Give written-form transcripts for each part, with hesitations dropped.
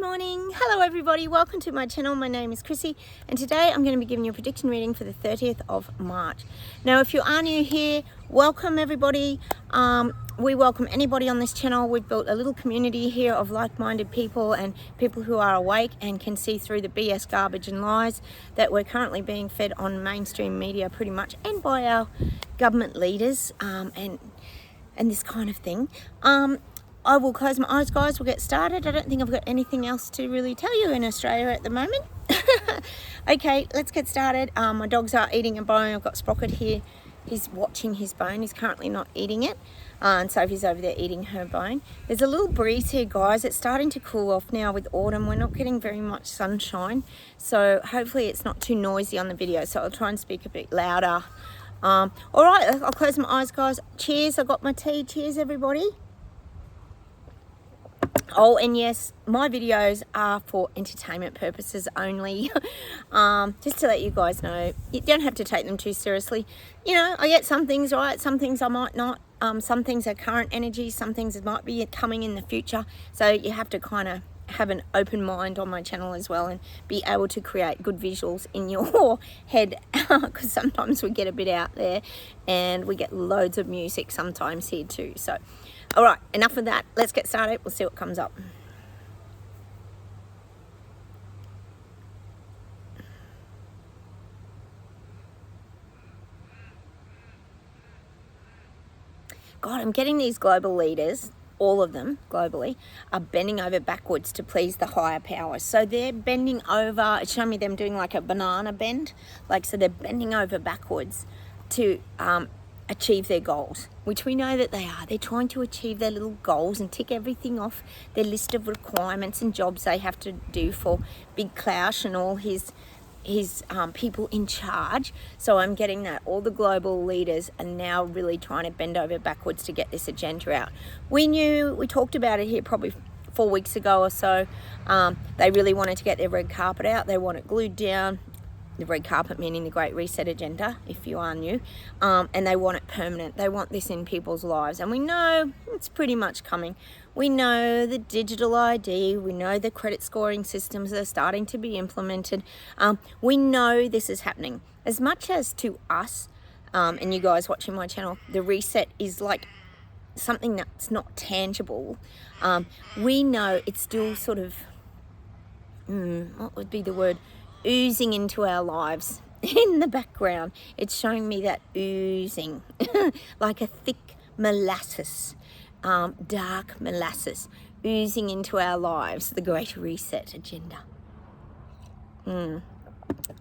morning. Hello everybody, welcome to my channel. My name is Chrissy and today I'm going to be giving you a prediction reading for the 30th of March. Now if you are new here, welcome everybody. We welcome anybody on this channel. We've built a little community here of like-minded people and people who are awake and can see through the BS garbage and lies that we're currently being fed on mainstream media pretty much, and by our government leaders and this kind of thing. I will close my eyes, guys. We'll get started. I don't think I've got anything else to really tell you in Australia at the moment. Okay, let's get started. My dogs are eating a bone. I've got Sprocket here. He's watching his bone. He's currently not eating it. And Sophie's over there eating her bone. There's a little breeze here, guys. It's starting to cool off now with autumn. We're not getting very much sunshine. So hopefully it's not too noisy on the video. So I'll try and speak a bit louder. All right, I'll close my eyes, guys. Cheers. I got my tea. Cheers, everybody. Oh, and yes, my videos are for entertainment purposes only. Just to let you guys know, you don't have to take them too seriously. You know, I get some things right, some things I might not. Some things are current energy, some things might be coming in the future. So you have to kind of have an open mind on my channel as well and be able to create good visuals in your head, because sometimes we get a bit out there and we get loads of music sometimes here too. So all right, enough of that. Let's get started. We'll see what comes up. God, I'm getting these global leaders, all of them globally, are bending over backwards to please the higher powers. So they're bending over, it's showing me them doing like a banana bend. So they're bending over backwards to achieve their goals, which we know that they are. They're trying to achieve their little goals and tick everything off their list of requirements and jobs they have to do for Big Klaus and all his people in charge. So I'm getting that all the global leaders are now really trying to bend over backwards to get this agenda out. We talked about it here probably 4 weeks ago or so. They really wanted to get their red carpet out. They want it glued down. The red carpet meaning the Great Reset agenda, if you are new, and they want it permanent. They want this in people's lives, and we know it's pretty much coming. We know the digital ID, we know the credit scoring systems are starting to be implemented. We know this is happening. As much as to us, and you guys watching my channel, the reset is like something that's not tangible. We know it's still sort of, what would be the word? Oozing into our lives in the background. It's showing me that oozing like a thick molasses, dark molasses oozing into our lives. The Great Reset agenda.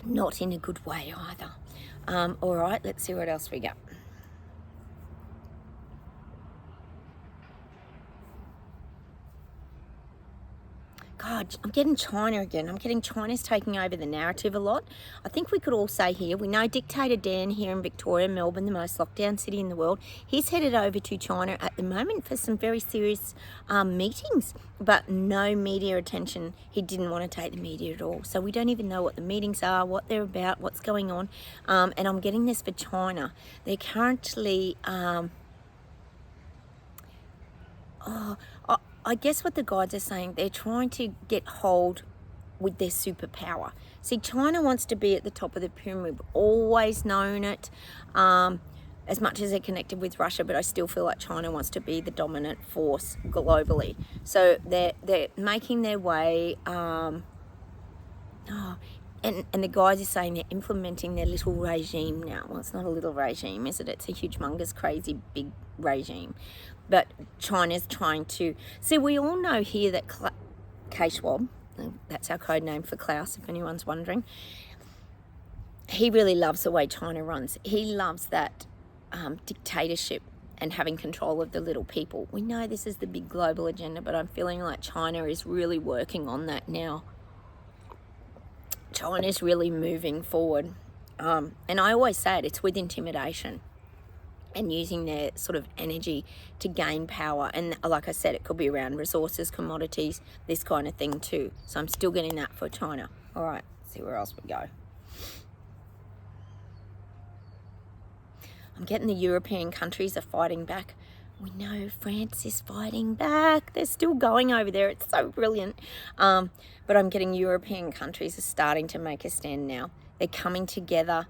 Not in a good way either. All right, let's see what else we got. God, I'm getting China again. I'm getting China's taking over the narrative a lot. I think we could all say here, we know Dictator Dan here in Victoria, Melbourne, the most locked down city in the world. He's headed over to China at the moment for some very serious meetings, but no media attention. He didn't want to take the media at all. So we don't even know what the meetings are, what they're about, what's going on. And I'm getting this for China. They're currently... I guess what the guides are saying, they're trying to get hold with their superpower. See, China wants to be at the top of the pyramid. We've always known it, as much as they're connected with Russia, but I still feel like China wants to be the dominant force globally. So they're making their way, and the guys are saying they're implementing their little regime now. Well, it's not a little regime, is it? It's a humongous, crazy, big regime. But China's trying to... See, we all know here that K-Schwab, that's our code name for Klaus, if anyone's wondering, he really loves the way China runs. He loves that dictatorship and having control of the little people. We know this is the big global agenda, but I'm feeling like China is really working on that now. China's really moving forward. And I always say it's with intimidation and using their sort of energy to gain power. And like I said, it could be around resources, commodities, this kind of thing too. So I'm still getting that for China. All right, see where else we go. I'm getting the European countries are fighting back. We know France is fighting back. They're still going over there. It's so brilliant. But I'm getting European countries are starting to make a stand now. They're coming together.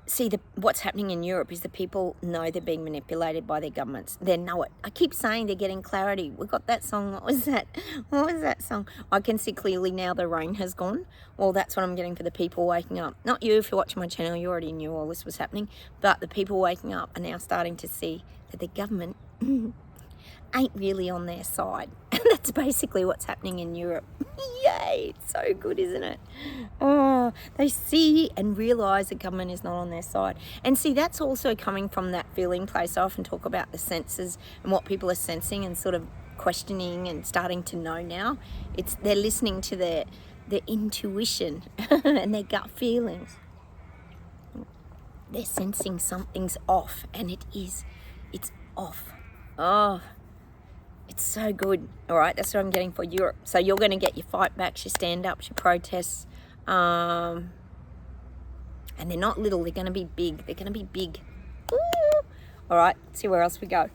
See, what's happening in Europe is the people know they're being manipulated by their governments. They know it. I keep saying they're getting clarity. We got that song. What was that? What was that song? I can see clearly now the rain has gone. Well, that's what I'm getting for the people waking up. Not you, if you're watching my channel, you already knew all this was happening. But the people waking up are now starting to see that the government ain't really on their side. And that's basically what's happening in Europe. Yay, it's so good, isn't it? Oh, they see and realise the government is not on their side. And see, that's also coming from that feeling place. I often talk about the senses and what people are sensing and sort of questioning and starting to know now. They're listening to their intuition and their gut feelings. They're sensing something's off, and it's off. Oh, it's so good. All right, that's what I'm getting for Europe. So you're going to get your fight backs, your stand-ups, your protests. And they're not little. They're going to be big. They're going to be big. Ooh. All right, let's see where else we go.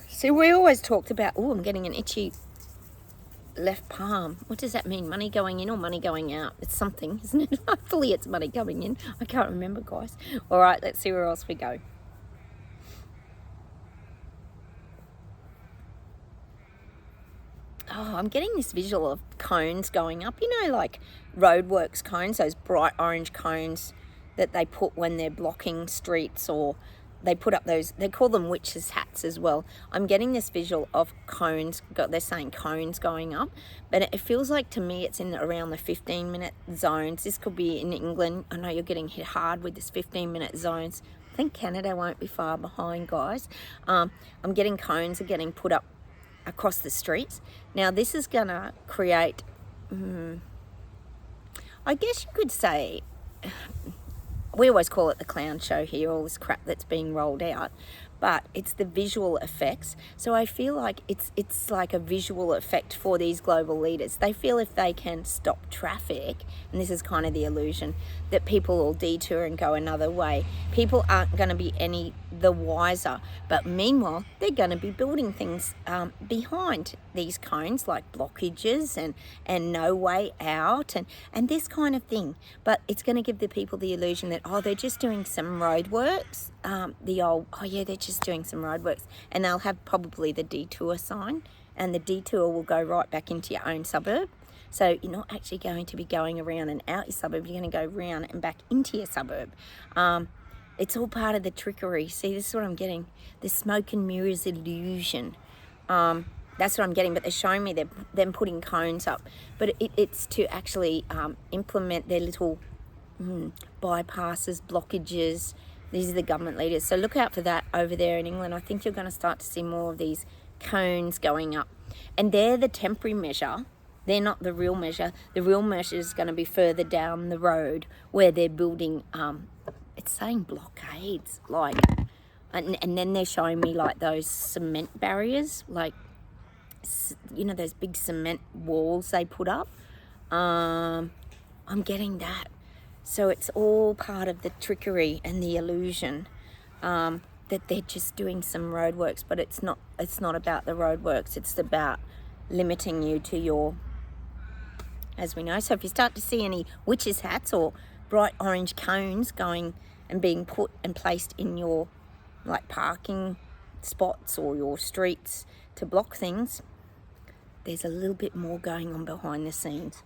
See, we always talked about... Oh, I'm getting an itchy left palm. What does that mean? Money going in or money going out? It's something, isn't it? Hopefully it's money coming in. I can't remember, guys. All right, let's see where else we go. Oh, I'm getting this visual of cones going up. You know, like Roadworks cones, those bright orange cones that they put when they're blocking streets, or they put up those, they call them witches' hats as well. I'm getting this visual of cones, they're saying cones going up, but it feels like to me it's in around the 15-minute zones. This could be in England. I know you're getting hit hard with this 15-minute zones. I think Canada won't be far behind, guys. I'm getting cones are getting put up across the streets. Now this is gonna create, I guess you could say, we always call it the clown show here, all this crap that's being rolled out, but it's the visual effects. So I feel like it's like a visual effect for these global leaders. They feel if they can stop traffic, and this is kind of the illusion, that people will detour and go another way. People aren't going to be any the wiser, but meanwhile they're going to be building things behind these cones, like blockages and no way out and this kind of thing. But it's going to give the people the illusion that, oh, they're just doing some roadworks, they're just doing some roadworks, and they'll have probably the detour sign, and the detour will go right back into your own suburb. So you're not actually going to be going around and out your suburb, you're going to go round and back into your suburb. It's all part of the trickery. See, this is what I'm getting. The smoke and mirrors illusion. That's what I'm getting, but they're showing me them putting cones up. But it's to actually implement their little bypasses, blockages. These are the government leaders. So look out for that over there in England. I think you're going to start to see more of these cones going up. And they're the temporary measure. They're not the real measure. The real measure is going to be further down the road where they're building, it's saying blockades, like, and then they're showing me like those cement barriers, like, you know, those big cement walls they put up. I'm getting that. So it's all part of the trickery and the illusion that they're just doing some roadworks, but it's not about the roadworks. It's about limiting you to your, as we know. So if you start to see any witches' hats or bright orange cones going and being put and placed in your like parking spots or your streets to block things, there's a little bit more going on behind the scenes.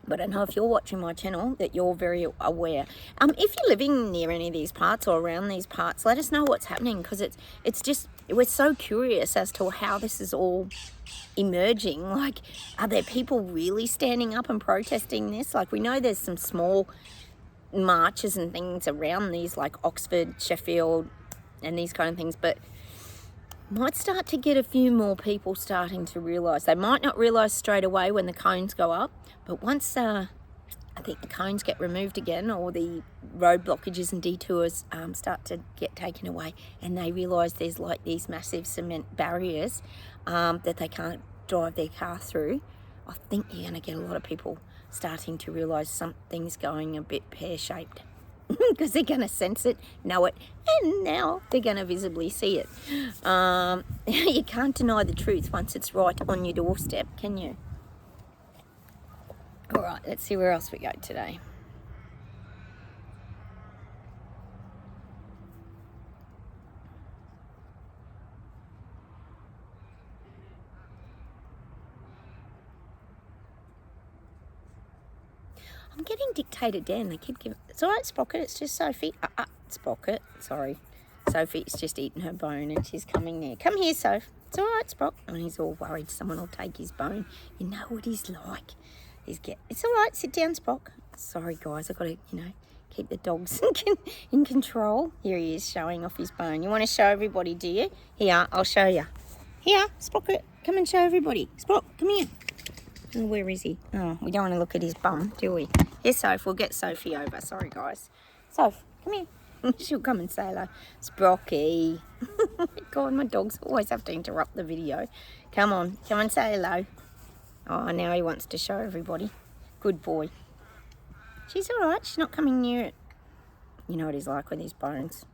But I know if you're watching my channel that you're very aware. If you're living near any of these parts or around these parts, let us know what's happening, because it's just, we're so curious as to how this is all emerging. Like, are there people really standing up and protesting this? Like, we know there's some small marches and things around these, like Oxford, Sheffield, and these kind of things, but might start to get a few more people starting to realise. They might not realise straight away when the cones go up, but once I think the cones get removed again, or the road blockages and detours start to get taken away, and they realise there's like these massive cement barriers that they can't drive their car through, I think you're going to get a lot of people starting to realise something's going a bit pear-shaped. because they're going to sense it, know it, and now they're going to visibly see it. You can't deny the truth once it's right on your doorstep, can you? All right, let's see where else we go today. I'm getting dictated down. They keep giving... It's all right, Sprocket. It's just Sophie. Sprocket. Sorry. Sophie's just eaten her bone and she's coming near. Come here, Soph. It's all right, Sprock. And he's all worried someone will take his bone. You know what he's like. It's all right. Sit down, Sprock. Sorry, guys. I've got to, keep the dogs in control. Here he is showing off his bone. You want to show everybody, do you? Here, I'll show you. Here, Sprocket. Come and show everybody. Sprock, come here. Oh, where is he? Oh, we don't want to look at his bum, do we? Here, Soph, we'll get Sophie over. Sorry, guys. Soph, come here. She'll come and say hello. Sprocky. God, my dogs always have to interrupt the video. Come on, come and say hello. Oh, now he wants to show everybody. Good boy. She's all right. She's not coming near it. You know what he's like with his bones.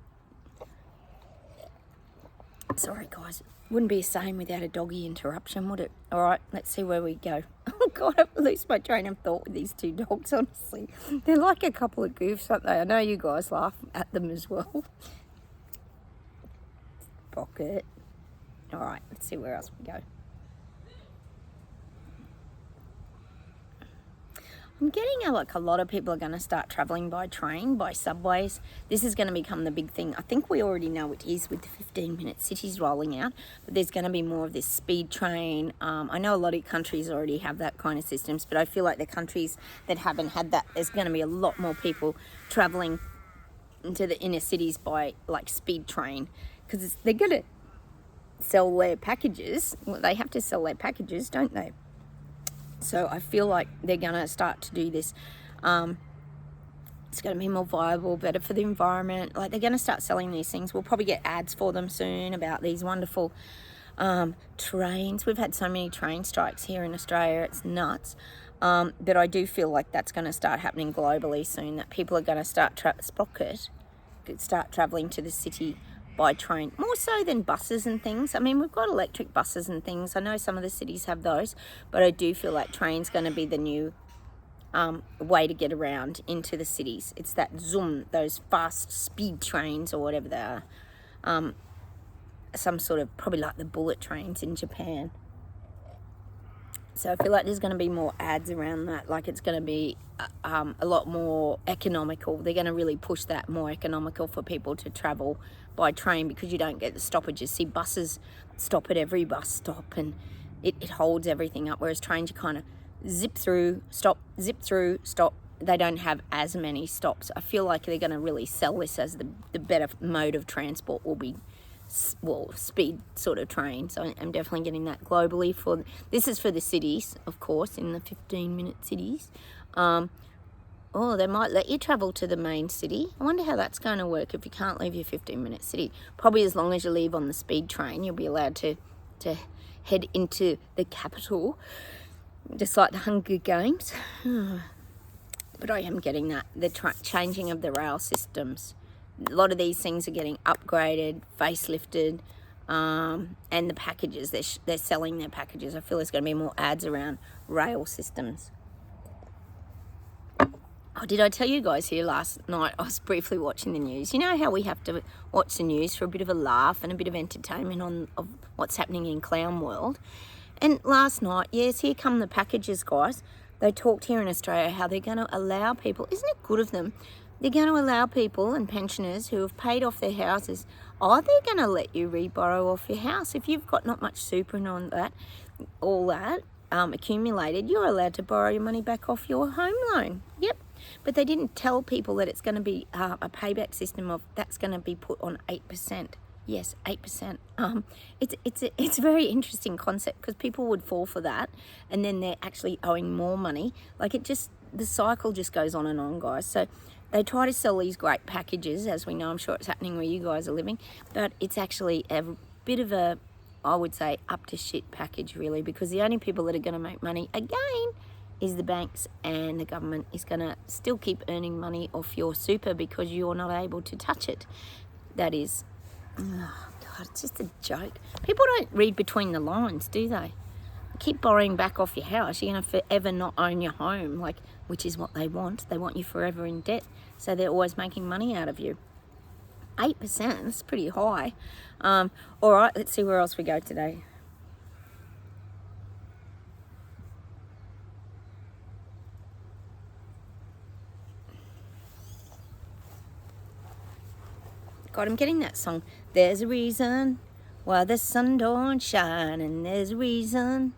Sorry, guys. Wouldn't be the same without a doggy interruption, would it? All right, let's see where we go. Oh, God, I've lost my train of thought with these two dogs, honestly. They're like a couple of goofs, aren't they? I know you guys laugh at them as well. Pocket. All right, let's see where else we go. I'm getting like a lot of people are going to start travelling by train, by subways. This is going to become the big thing. I think we already know it is with the 15-minute cities rolling out, but there's going to be more of this speed train. I know a lot of countries already have that kind of systems, but I feel like the countries that haven't had that, there's going to be a lot more people travelling into the inner cities by like speed train, because they're going to sell their packages. Well, they have to sell their packages, don't they? So I feel like they're going to start to do this. It's going to be more viable, better for the environment. Like, they're going to start selling these things. We'll probably get ads for them soon about these wonderful trains. We've had so many train strikes here in Australia. It's nuts. But I do feel like that's going to start happening globally soon, that people are going to start travelling to the city by train, more so than buses and things. I mean, we've got electric buses and things. I know some of the cities have those, but I do feel like train's going to be the new way to get around into the cities. It's that zoom, those fast speed trains or whatever they are. Some sort of, probably like the bullet trains in Japan. So I feel like there's going to be more ads around that. Like, it's going to be a lot more economical. They're going to really push that more economical for people to travel by train, because you don't get the stoppages. See, buses stop at every bus stop and it holds everything up, whereas trains, you kind of zip through, stop, zip through, stop. They don't have as many stops. I feel like they're going to really sell this as the better mode of transport will be, well, speed sort of train. So I'm definitely getting that globally. This is for the cities, of course, in the 15-minute cities. Oh, they might let you travel to the main city. I wonder how that's going to work if you can't leave your 15-minute city. Probably as long as you leave on the speed train, you'll be allowed to head into the capital, just like the Hunger Games. But I am getting that, the changing of the rail systems. A lot of these things are getting upgraded, facelifted, and the packages, they're selling their packages. I feel there's going to be more ads around rail systems. Oh, did I tell you guys here last night, I was briefly watching the news. You know how we have to watch the news for a bit of a laugh and a bit of entertainment of what's happening in clown world? And last night, yes, here come the packages, guys. They talked here in Australia how they're going to allow people, isn't it good of them? They're going to allow people and pensioners who have paid off their houses, they're going to let you re-borrow off your house. If you've got not much super and all that accumulated, you're allowed to borrow your money back off your home loan. Yep. But they didn't tell people that it's going to be a payback system of that's going to be put on 8%. Yes, 8%. It's a very interesting concept, because people would fall for that and then they're actually owing more money. Like, the cycle just goes on and on, guys. So they try to sell these great packages, as we know. I'm sure it's happening where you guys are living, but it's actually a bit of a, I would say, up to shit package, really, because the only people that are going to make money again is the banks and the government is going to still keep earning money off your super because you're not able to touch it. That is, oh God, it's just a joke. People don't read between the lines, do they? Keep borrowing back off your house. You're going to forever not own your home, like, which is what they want. They want you forever in debt, so they're always making money out of you. 8%, that's pretty high. All right, let's see where else we go today. God, I'm getting that song. There's a reason why the sun don't shine, and there's a reason.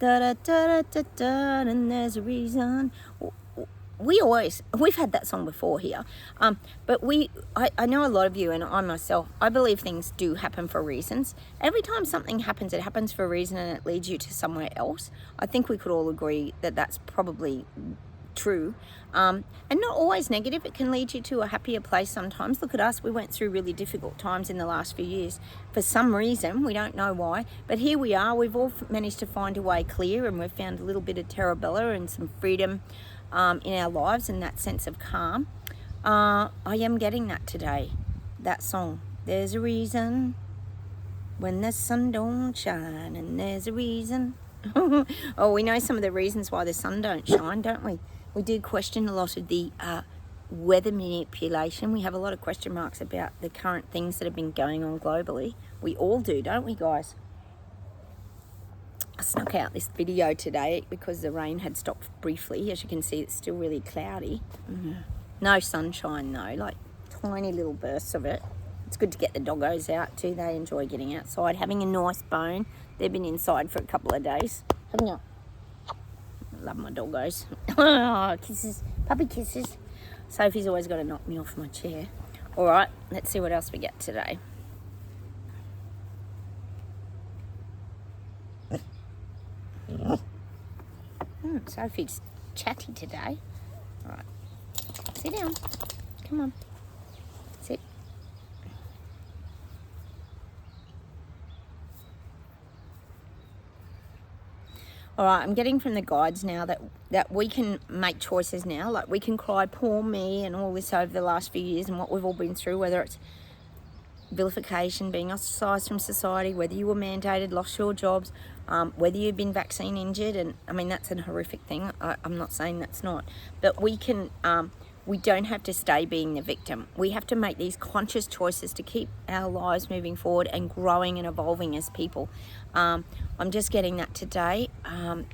Da da da da da da, and there's a reason. We've had that song before here, but I know a lot of you, and I myself, I believe things do happen for reasons. Every time something happens, it happens for a reason, and it leads you to somewhere else. I think we could all agree that that's probably true, and not always negative. It can lead you to a happier place sometimes. Look at us, we went through really difficult times in the last few years for some reason, we don't know why, but here we are. We've all managed to find a way clear, and we've found a little bit of terabella and some freedom in our lives, and that sense of calm. I am getting that today, that song. There's a reason when the sun don't shine, and there's a reason. Oh, we know some of the reasons why the sun don't shine, don't we? We do question a lot of the weather manipulation. We have a lot of question marks about the current things that have been going on globally. We all do, don't we, guys? I snuck out this video today because the rain had stopped briefly. As you can see, it's still really cloudy. No sunshine though, like tiny little bursts of it. It's good to get the doggos out too. They enjoy getting outside, having a nice bone. They've been inside for a couple of days. Haven't you? I love my doggos. Oh, kisses, puppy kisses. Sophie's always got to knock me off my chair. All right, let's see what else we get today. Sophie's chatty today. All right, sit down. Come on, sit. All right, I'm getting from the guides now that we can make choices now. Like, we can cry, poor me, and all this over the last few years and what we've all been through, whether it's vilification, being ostracised from society, whether you were mandated, lost your jobs, whether you've been vaccine injured, and I mean, that's a horrific thing. I'm not saying that's not, but we can, we don't have to stay being the victim. We have to make these conscious choices to keep our lives moving forward and growing and evolving as people. I'm just getting that today. I'm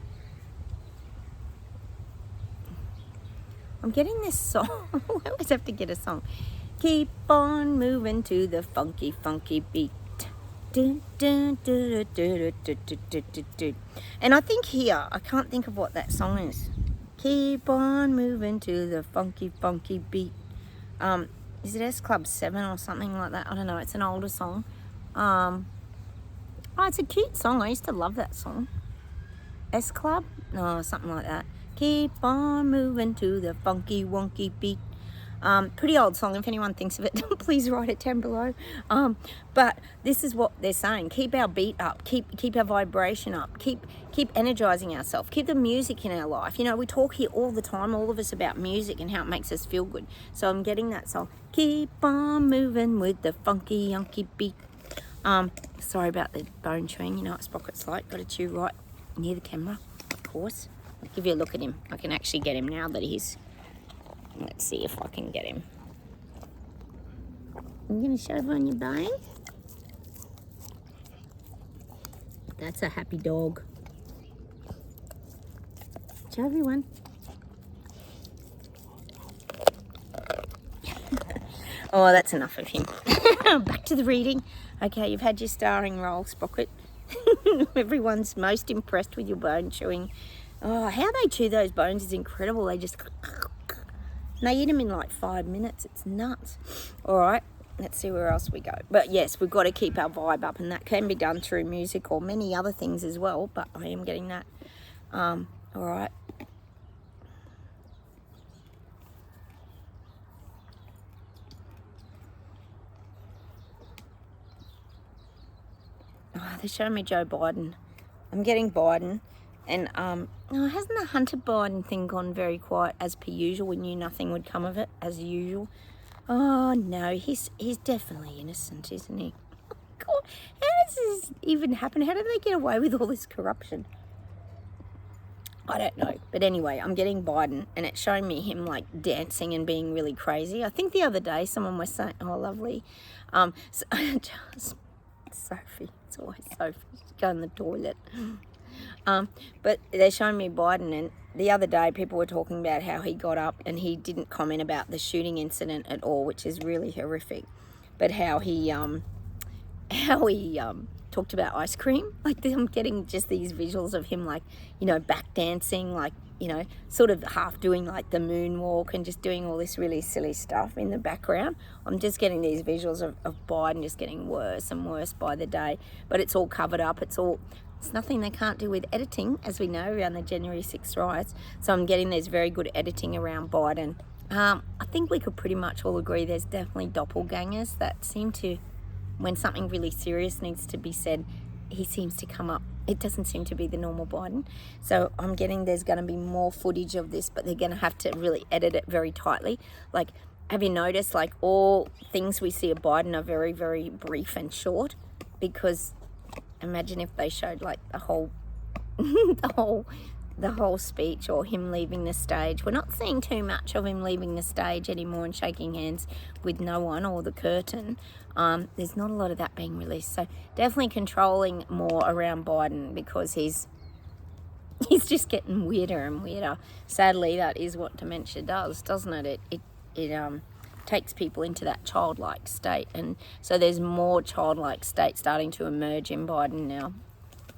getting this song. I always have to get a song. Keep on moving to the funky, funky beat. Dun, dun, dun, dun, dun, dun, dun, dun, dun. And I think here, I can't think of what that song is. Keep on moving to the funky, funky beat. Is it S Club 7 or something like that? I don't know. It's an older song. Oh, it's a cute song. I used to love that song. S Club? No, something like that. Keep on moving to the funky, wonky beat. Pretty old song. If anyone thinks of it, please write it down below. But this is what they're saying. Keep our beat up. Keep our vibration up. Keep energizing ourselves. Keep the music in our life. You know, we talk here all the time, all of us, about music and how it makes us feel good. So I'm getting that song. Keep on moving with the funky, yonky beat. Sorry about the bone chewing. You know what Sprocket's like. Got to chew right near the camera, of course. I'll give you a look at him. I can actually get him now that he's... Let's see if I can get him. I'm going to shove on your bone. That's a happy dog. Show everyone. Oh, that's enough of him. Back to the reading. Okay, you've had your starring role, Sprocket. Everyone's most impressed with your bone chewing. Oh, how they chew those bones is incredible. They just... And they eat them in like 5 minutes. It's nuts. All right, let's see where else we go. But yes, we've got to keep our vibe up, and that can be done through music or many other things as well. But I am getting that. All right. Oh, they're showing me Joe Biden. I'm getting Biden. And oh, hasn't the Hunter Biden thing gone very quiet as per usual? We knew nothing would come of it as usual. Oh no, he's definitely innocent, isn't he? God, how does this even happen? How did they get away with all this corruption? I don't know. But anyway, I'm getting Biden, and it's showing me him like dancing and being really crazy. I think the other day someone was saying, oh, lovely. So, just, Sophie, it's always Sophie, she's going to the toilet. But they're showing me Biden, and the other day people were talking about how he got up and he didn't comment about the shooting incident at all, which is really horrific. But how he talked about ice cream. Like, I'm getting just these visuals of him, like, you know, back dancing, like, you know, sort of half doing like the moonwalk and just doing all this really silly stuff in the background. I'm just getting these visuals of Biden just getting worse and worse by the day. But it's all covered up. It's nothing they can't do with editing, as we know, around the January 6th riots. So I'm getting there's very good editing around Biden. I think we could pretty much all agree there's definitely doppelgangers that seem to, when something really serious needs to be said, he seems to come up. It doesn't seem to be the normal Biden. So I'm getting there's going to be more footage of this, but they're going to have to really edit it very tightly. Like, have you noticed, like, all things we see of Biden are very, very brief and short? Because imagine if they showed like the whole the whole speech, or him leaving the stage. We're not seeing too much of him leaving the stage anymore and shaking hands with no one, or the curtain. There's not a lot of that being released. So definitely controlling more around Biden, because he's just getting weirder and weirder. Sadly, that is what dementia does, doesn't it? It takes people into that childlike state, and so there's more childlike state starting to emerge in Biden now.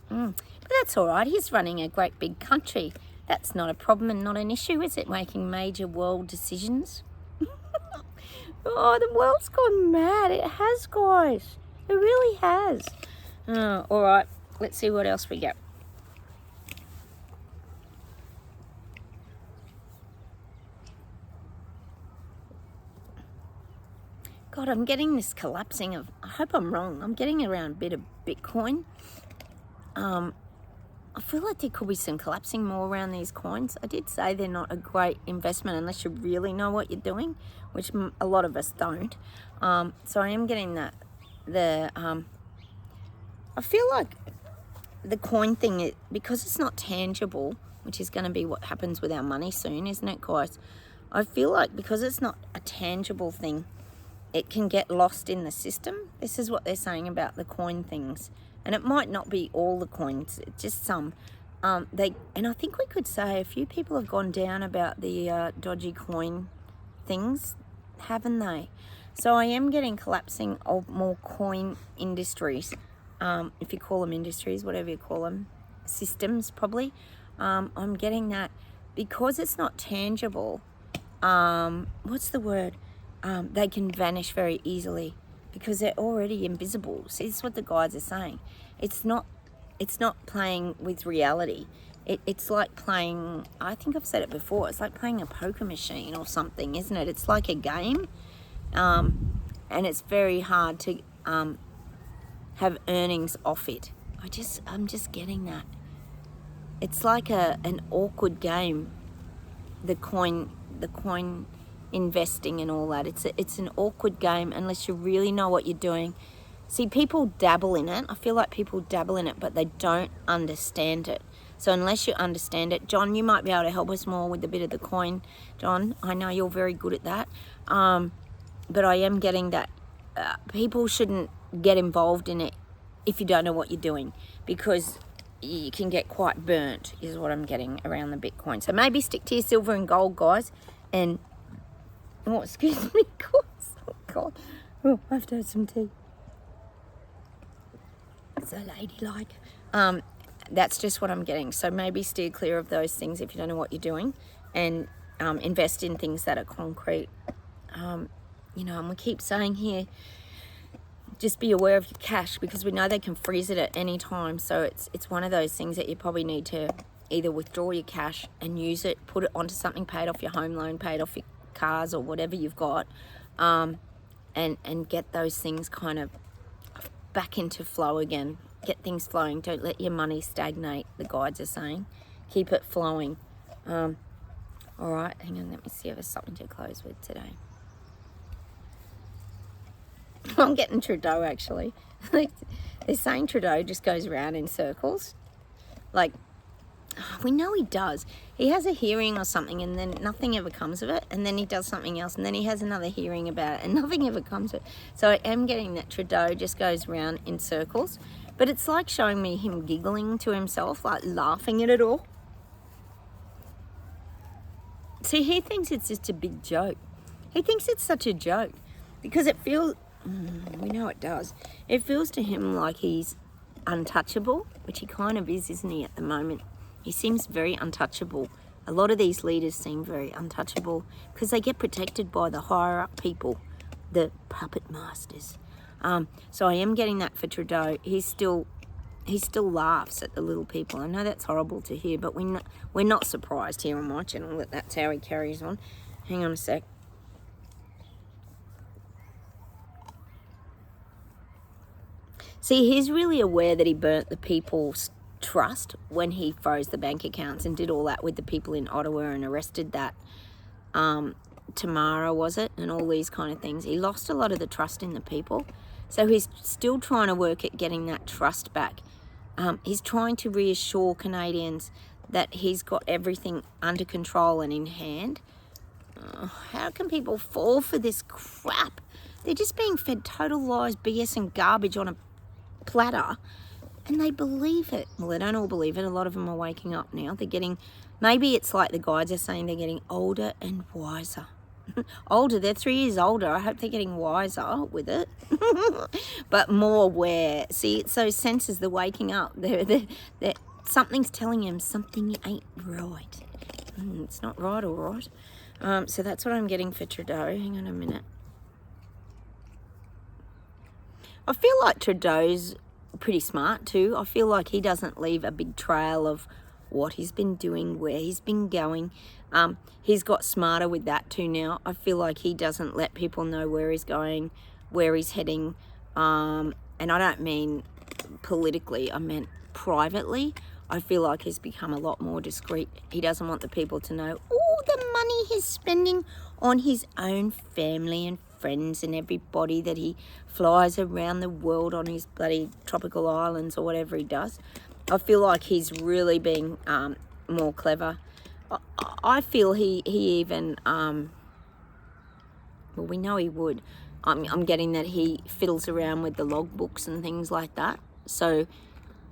But that's all right. He's running a great big country. That's not a problem and not an issue, is it? Making major world decisions. Oh, the world's gone mad. It has, guys. It really has. All right. Let's see what else we get. God, I'm getting this collapsing of, I hope I'm wrong, I'm getting around a bit of Bitcoin. I feel like there could be some collapsing more around these coins. I did say they're not a great investment unless you really know what you're doing, which a lot of us don't. So I am getting that. I feel like the coin thing, because it's not tangible, which is going to be what happens with our money soon, isn't it, guys? I feel like because it's not a tangible thing, it can get lost in the system. This is what they're saying about the coin things. And it might not be all the coins, just some. And I think we could say a few people have gone down about the dodgy coin things, haven't they? So I am getting collapsing of more coin industries, if you call them industries, whatever you call them, systems probably. I'm getting that because it's not tangible. What's the word? They can vanish very easily, because they're already invisible. See, this is what the guides are saying. It's not playing with reality. It's like playing, I think I've said it before, it's like playing a poker machine or something, isn't it? It's like a game, and it's very hard to have earnings off it. I'm just getting that. It's like an awkward game, the coin investing and all that. It's an awkward game unless you really know what you're doing. See, people dabble in it. I feel like people dabble in it, but they don't understand it. So unless you understand it, John, you might be able to help us more with a bit of the coin. John, I know you're very good at that. But I am getting that people shouldn't get involved in it if you don't know what you're doing, because you can get quite burnt, is what I'm getting around the Bitcoin. So maybe stick to your silver and gold, guys, and oh, excuse me, guys. Oh, God. Oh, I have to have some tea. So ladylike. That's just what I'm getting. So maybe steer clear of those things if you don't know what you're doing, and invest in things that are concrete. And we keep saying here, just be aware of your cash, because we know they can freeze it at any time. So it's one of those things that you probably need to either withdraw your cash and use it, put it onto something, paid off your home loan, paid off your cars or whatever you've got, and get those things kind of back into flow again. get things flowing. Don't let your money stagnate, the guides are saying. Keep it flowing. All right, hang on, let me see if there's something to close with today. I'm getting Trudeau, actually. They're saying Trudeau just goes around in circles. Like, we know he does. He has a hearing or something and then nothing ever comes of it. And then he does something else and then he has another hearing about it and nothing ever comes of it. So I am getting that Trudeau just goes around in circles. But it's like showing me him giggling to himself, like laughing at it all. See, he thinks it's just a big joke. He thinks it's such a joke because it feels, we know it does. It feels to him like he's untouchable, which he kind of is, isn't he, at the moment? He seems very untouchable. A lot of these leaders seem very untouchable because they get protected by the higher up people, the puppet masters. So I am getting that for Trudeau. He still laughs at the little people. I know that's horrible to hear, but we're not surprised here on my channel that that's how he carries on. Hang on a sec. See, he's really aware that he burnt the people's trust when he froze the bank accounts and did all that with the people in Ottawa and arrested that Tamara, was it, and all these kind of things. He lost a lot of the trust in the people, so he's still trying to work at getting that trust back. He's trying to reassure Canadians that he's got everything under control and in hand. How can people fall for this crap? They're just being fed total lies, BS and garbage on a platter. And they believe it. Well, they don't all believe it. A lot of them are waking up now. They're getting, maybe it's like the guides are saying, they're getting older and wiser. Older, they're 3 years older. I hope they're getting wiser with it. But more aware. See, it's those senses, they're waking up. They're, something's telling them something ain't right. It's not right, all right. So that's what I'm getting for Trudeau. Hang on a minute. I feel like Trudeau's pretty smart too. I feel like he doesn't leave a big trail of what he's been doing, where he's been going. He's got smarter with that too now. I feel like he doesn't let people know where he's going, where he's heading. And I don't mean politically, I meant privately. I feel like he's become a lot more discreet. He doesn't want the people to know all the money he's spending on his own family and friends and everybody, that he flies around the world on his bloody tropical islands or whatever he does. I feel like he's really being more clever. I feel he even, well, we know he would. I'm getting that he fiddles around with the logbooks and things like that. So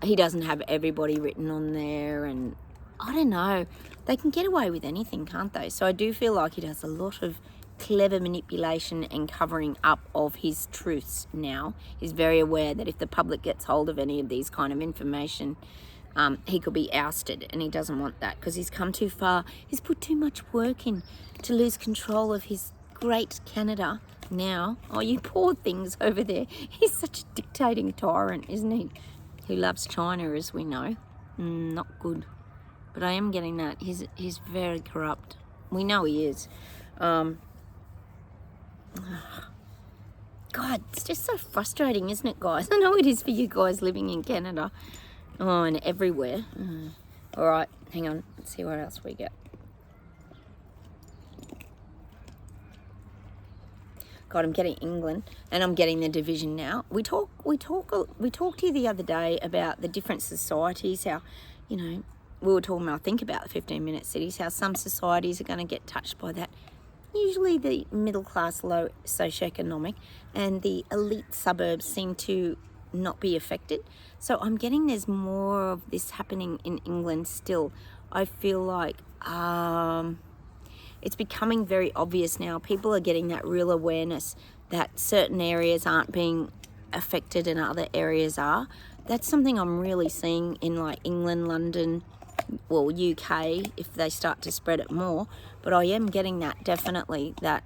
he doesn't have everybody written on there, and I don't know. They can get away with anything, can't they? So I do feel like he does a lot of clever manipulation and covering up of his truths now. He's very aware that if the public gets hold of any of these kind of information, he could be ousted, and he doesn't want that because he's come too far. He's put too much work in to lose control of his great Canada now. Oh, you poor things over there. He's such a dictating tyrant, isn't he? Who loves China, as we know. Not good. But I am getting that. He's very corrupt. We know he is. God, it's just so frustrating, isn't it, guys? I know it is for you guys living in Canada. Oh, and everywhere. All right, hang on. Let's see what else we get. God, I'm getting England, and I'm getting the division now. We talked here the other day about the different societies, how, you know, we were talking, I think, about the 15-minute cities, how some societies are going to get touched by that. Usually the middle class, low socioeconomic, and the elite suburbs seem to not be affected. So I'm getting there's more of this happening in England still. I feel like it's becoming very obvious now. People are getting that real awareness that certain areas aren't being affected and other areas are. That's something I'm really seeing in like England, London, well, UK, if they start to spread it more. But I am getting that, definitely, that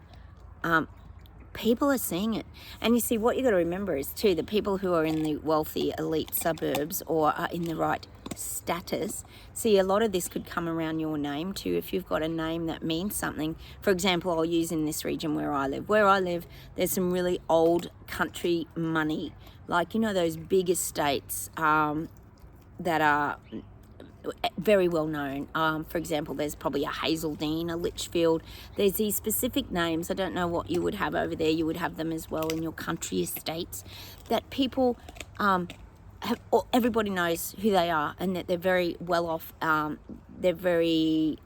people are seeing it. And you see, what you got to remember is too, the people who are in the wealthy elite suburbs or are in the right status. See, a lot of this could come around your name too. If you've got a name that means something, for example, I'll use in this region where I live, there's some really old country money, like, you know, those big estates that are very well known. For example, there's probably a Hazeldean, a Litchfield. There's these specific names. I don't know what you would have over there. You would have them as well in your country estates, that people everybody knows who they are, and that they're very well off. They're very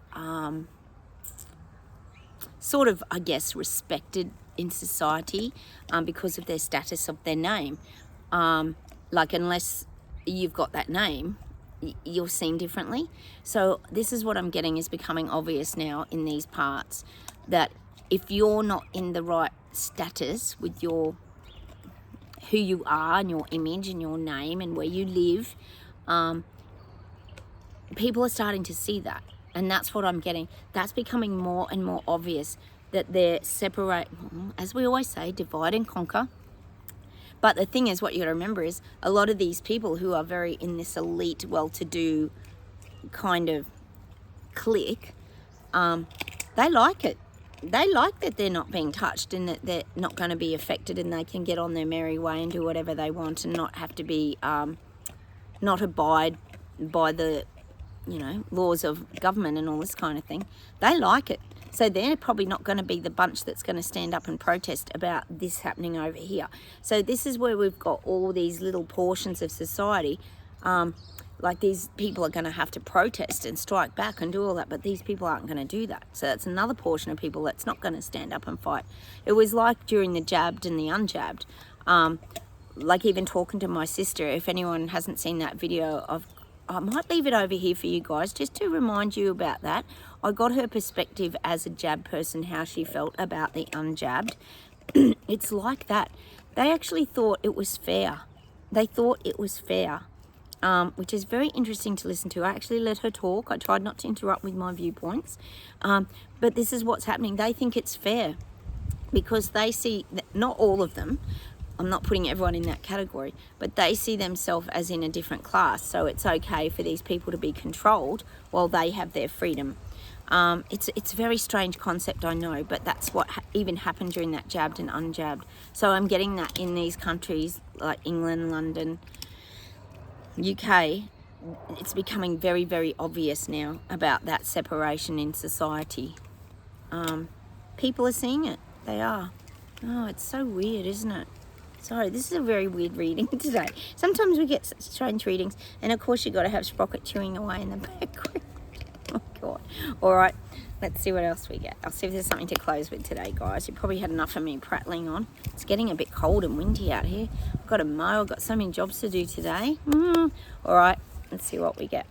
sort of, I guess, respected in society because of their status of their name. Like, unless you've got that name, you're seen differently. So this is what I'm getting is becoming obvious now in these parts, that if you're not in the right status with your who you are and your image and your name and where you live, people are starting to see that. And that's what I'm getting. That's becoming more and more obvious, that they're separate, as we always say, divide and conquer. But the thing is, what you got to remember is, a lot of these people who are very in this elite, well-to-do kind of clique, they like it. They like that they're not being touched, and that they're not going to be affected, and they can get on their merry way and do whatever they want, and not have to be, not abide by the, you know, laws of government and all this kind of thing. They like it. So they're probably not going to be the bunch that's going to stand up and protest about this happening over here. So this is where we've got all these little portions of society. Like, these people are going to have to protest and strike back and do all that, but these people aren't going to do that. So that's another portion of people that's not going to stand up and fight. It was like during the jabbed and the unjabbed. Like, even talking to my sister, if anyone hasn't seen that video of, I might leave it over here for you guys, just to remind you about that. I got her perspective as a jab person, how she felt about the unjabbed. It's like that. They actually thought it was fair. They thought it was fair, which is very interesting to listen to. I actually let her talk. I tried not to interrupt with my viewpoints. But this is what's happening. They think it's fair because they see, not all of them, I'm not putting everyone in that category, but they see themselves as in a different class. So it's okay for these people to be controlled while they have their freedom. It's a very strange concept, I know, but that's what even happened during that jabbed and unjabbed. So I'm getting that in these countries like England, London, UK. It's becoming very, very obvious now about that separation in society. People are seeing it. They are. Oh, it's so weird, isn't it? Sorry, this is a very weird reading today. Sometimes we get such strange readings, and of course you've got to have Sprocket chewing away in the background. Oh God. All right, let's see what else we get. I'll see if there's something to close with today, guys. You probably had enough of me prattling on. It's getting a bit cold and windy out here. I've got to mow. I've got so many jobs to do today. All right, let's see what we get.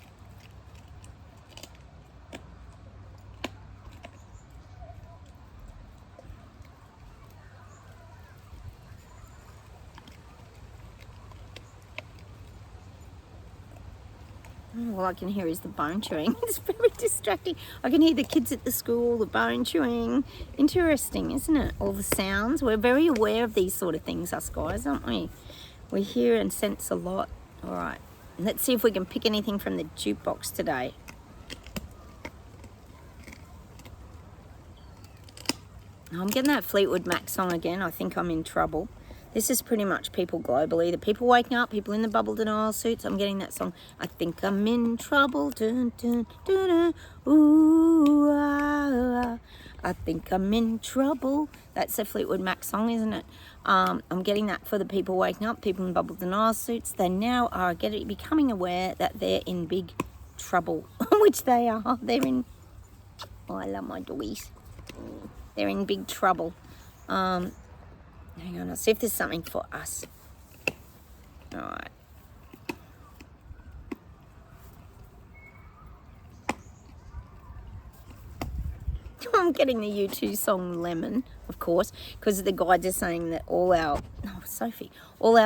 All I can hear is the bone chewing. It's very distracting. I can hear the kids at the school, the bone chewing. Interesting, isn't it? All the sounds. We're very aware of these sort of things, us guys, aren't we? We hear and sense a lot. All right. Let's see if we can pick anything from the jukebox today. I'm getting that Fleetwood Mac song again. I think I'm in trouble. This is pretty much people globally. The people waking up, people in the bubble denial suits. I'm getting that song. I think I'm in trouble. Dun, dun, dun, dun. Ooh, ah, ah. I think I'm in trouble. That's a Fleetwood Mac song, isn't it? I'm getting that for the people waking up, people in bubble denial suits. They now are becoming aware that they're in big trouble, which they are. They're in... Oh, I love my doggies. They're in big trouble. Hang on, I'll see if there's something for us. All right. I'm getting the U2 song Lemon, of course, because the guides are saying that all our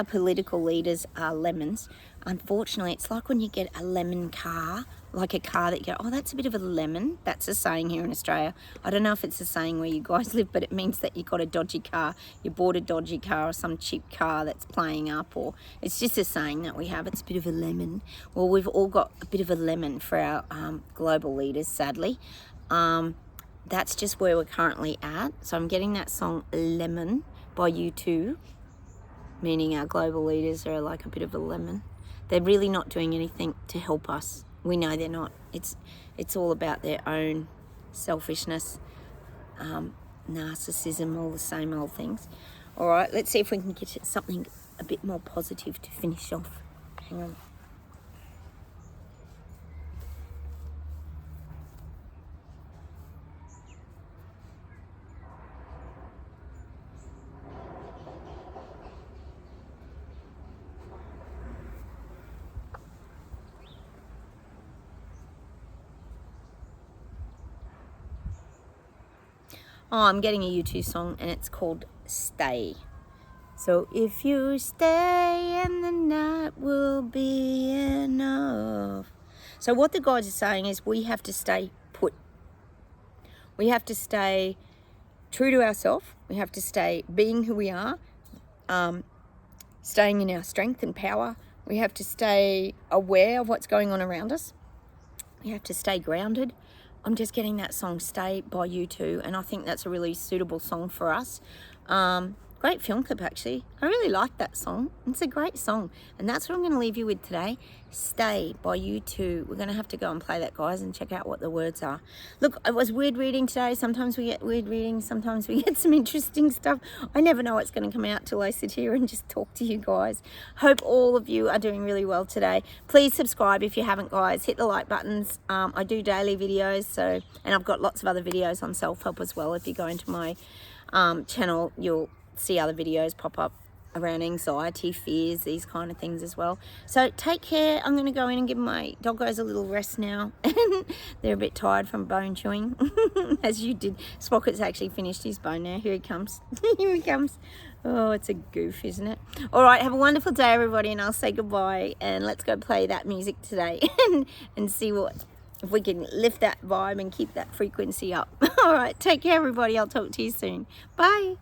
political leaders are lemons. Unfortunately, it's like when you get a lemon car, like a car that you go, oh, that's a bit of a lemon. That's a saying here in Australia. I don't know if it's a saying where you guys live, but it means that you got a dodgy car. You bought a dodgy car or some cheap car that's playing up, or it's just a saying that we have. It's a bit of a lemon. Well, we've all got a bit of a lemon for our global leaders, sadly. That's just where we're currently at. So I'm getting that song Lemon by U2, meaning our global leaders are like a bit of a lemon. They're really not doing anything to help us. We know they're not. It's all about their own selfishness, narcissism, all the same old things. All right, let's see if we can get something a bit more positive to finish off. Hang on. Oh, I'm getting a U2 song and it's called Stay. So if you stay and the night will be enough. So what the guides are saying is we have to stay put. We have to stay true to ourselves. We have to stay being who we are, staying in our strength and power. We have to stay aware of what's going on around us. We have to stay grounded. I'm just getting that song Stay by U2, and I think that's a really suitable song for us. Great film clip, actually. I really like that song. It's a great song, and that's what I'm going to leave you with today. Stay by U2. We're going to have to go and play that, guys, and check out what the words are. Look, it was weird reading today. Sometimes we get weird readings. Sometimes we get some interesting stuff. I never know what's going to come out till I sit here and just talk to you guys. Hope all of you are doing really well today. Please subscribe if you haven't, guys. Hit the like buttons. I do daily videos, and I've got lots of other videos on self-help as well. If you go into my channel, you'll see other videos pop up around anxiety, fears, these kind of things as well. So take care. I'm going to go in and give my doggos a little rest now. They're a bit tired from bone chewing, as you did. Sprocket's actually finished his bone now. Here he comes. Here he comes. Oh, it's a goof, isn't it? All right, have a wonderful day, everybody, and I'll say goodbye. And let's go play that music today and see if we can lift that vibe and keep that frequency up. All right, take care, everybody. I'll talk to you soon. Bye.